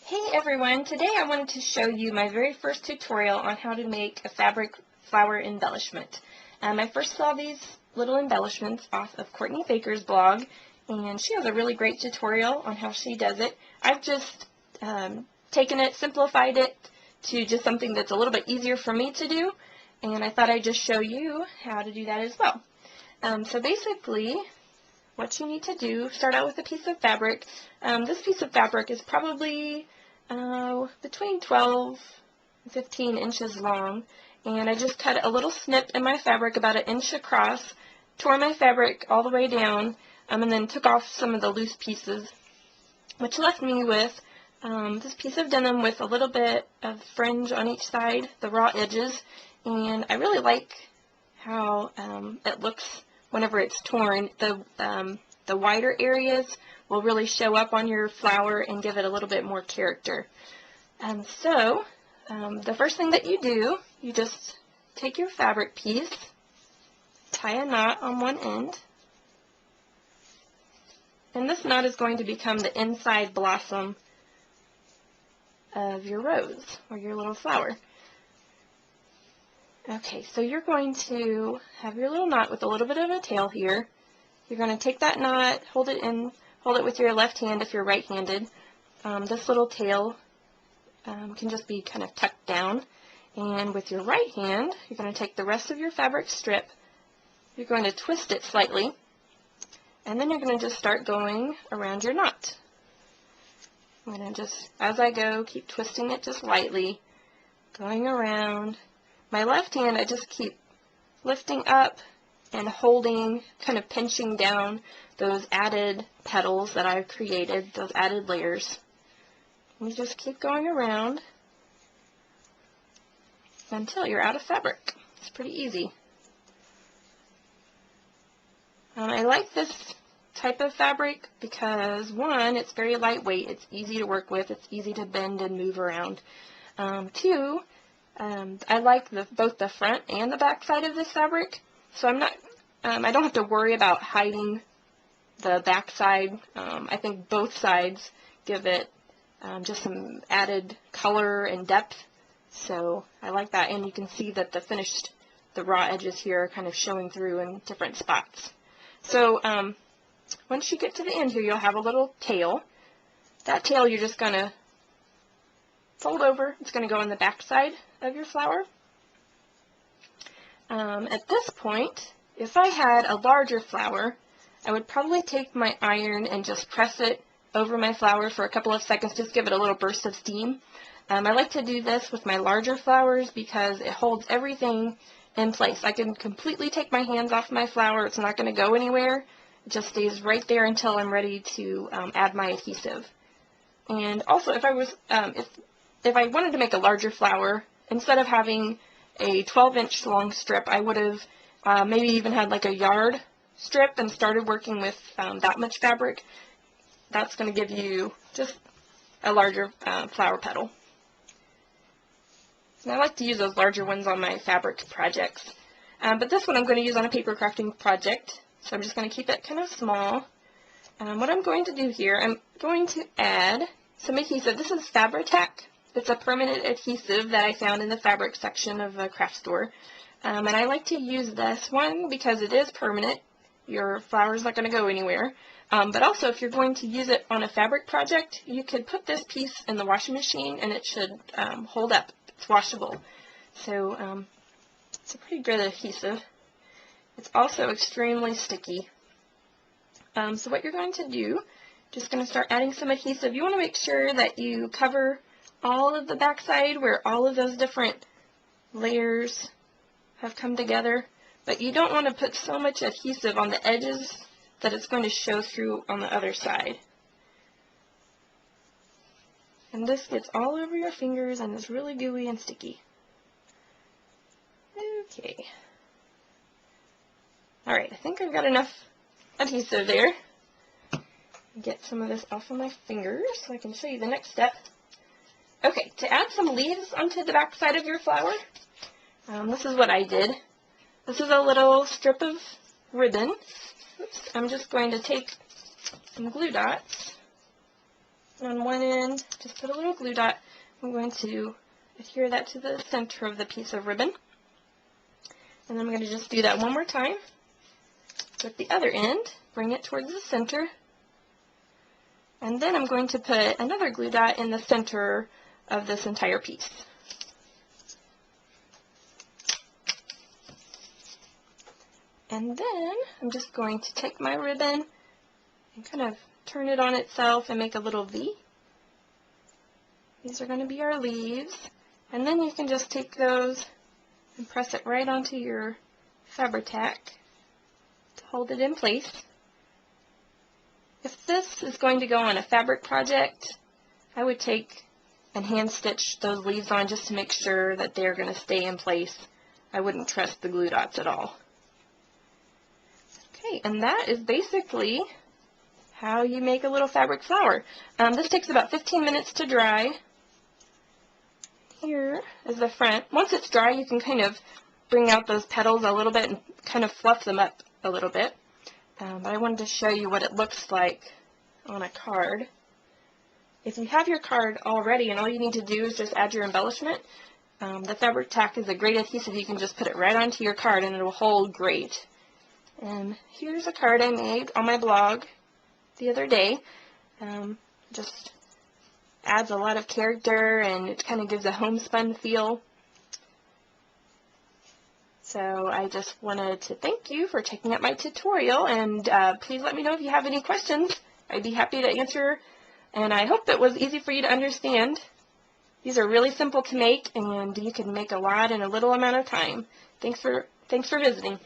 Hey everyone, today I wanted to show you my very first tutorial on how to make a fabric flower embellishment. I first saw these little embellishments off of Courtney Baker's blog, and she has a really great tutorial on how she does it. I've just taken it, simplified it to just something that's a little bit easier for me to do, and I thought I'd just show you how to do that as well. So basically, what you need to do, start out with a piece of fabric. This piece of fabric is probably between 12 and 15 inches long, and I just cut a little snip in my fabric about 1 inch across, tore my fabric all the way down, and then took off some of the loose pieces, which left me with this piece of denim with a little bit of fringe on each side, the raw edges, and I really like how it looks whenever it's torn. The wider areas will really show up on your flower and give it a little bit more character. So the first thing that you do, you just take your fabric piece, tie a knot on one end, and this knot is going to become the inside blossom of your rose or your little flower. Okay, so you're going to have your little knot with a little bit of a tail here. You're going to take that knot, hold it with your left hand if you're right-handed. This little tail can just be kind of tucked down. And with your right hand, you're going to take the rest of your fabric strip, you're going to twist it slightly, and then you're going to just start going around your knot. I'm going to just, as I go, keep twisting it just lightly, going around. My left hand, I just keep lifting up and holding, kind of pinching down those added petals that I've created, those added layers. And you just keep going around until you're out of fabric. It's pretty easy. I like this type of fabric because, one, it's very lightweight, it's easy to work with, it's easy to bend and move around. Two, I like both the front and the back side of this fabric, so I don't have to worry about hiding the back side. I think both sides give it just some added color and depth, so I like that. And you can see that the raw edges here are kind of showing through in different spots. So once you get to the end here, you'll have a little tail. That tail you're just going to fold over. It's going to go on the back side of your flower. At this point, if I had a larger flower, I would probably take my iron and just press it over my flower for a couple of seconds, just give it a little burst of steam. I like to do this with my larger flowers because it holds everything in place. I can completely take my hands off my flower. It's not going to go anywhere. It just stays right there until I'm ready to add my adhesive. And also, if I wanted to make a larger flower, instead of having a 12-inch long strip, I would have maybe even had like a yard strip and started working with that much fabric. That's going to give you just a larger flower petal. And I like to use those larger ones on my fabric projects. But this one I'm going to use on a paper crafting project, so I'm just going to keep it kind of small. What I'm going to do here, I'm going to add some adhesive. This is Fabri-Tac. It's a permanent adhesive that I found in the fabric section of a craft store. And I like to use this one because it is permanent. Your flower's not going to go anywhere. But also, if you're going to use it on a fabric project, you could put this piece in the washing machine and it should hold up. It's washable. So it's a pretty good adhesive. It's also extremely sticky. So what you're going to do, just going to start adding some adhesive. You want to make sure that you cover all of the backside where all of those different layers have come together, but you don't want to put so much adhesive on the edges that it's going to show through on the other side. And this gets all over your fingers and is really gooey and sticky. Okay. Alright, I think I've got enough adhesive there. Get some of this off of my fingers so I can show you the next step. Okay, to add some leaves onto the back side of your flower, this is what I did. This is a little strip of ribbon. Oops, I'm just going to take some glue dots And on one end, just put a little glue dot. I'm going to adhere that to the center of the piece of ribbon. And I'm going to just do that one more time. With the other end, bring it towards the center. And then I'm going to put another glue dot in the center of this entire piece. And then I'm just going to take my ribbon and kind of turn it on itself and make a little V. These are going to be our leaves. And then you can just take those and press it right onto your Fabri-Tac to hold it in place. If this is going to go on a fabric project, I would take and hand stitch those leaves on just to make sure that they're going to stay in place. I wouldn't trust the glue dots at all. Okay, and that is basically how you make a little fabric flower. This takes about 15 minutes to dry. Here is the front. Once it's dry, you can kind of bring out those petals a little bit and kind of fluff them up a little bit. But I wanted to show you what it looks like on a card. If you have your card already and all you need to do is just add your embellishment, the Fabri-Tac is a great adhesive. You can just put it right onto your card and it will hold great. And here's a card I made on my blog the other day. Just adds a lot of character and it kind of gives a homespun feel. So I just wanted to thank you for checking out my tutorial, and please let me know if you have any questions. I'd be happy to answer, and I hope it was easy for you to understand. These are really simple to make, and you can make a lot in a little amount of time. Thanks for visiting.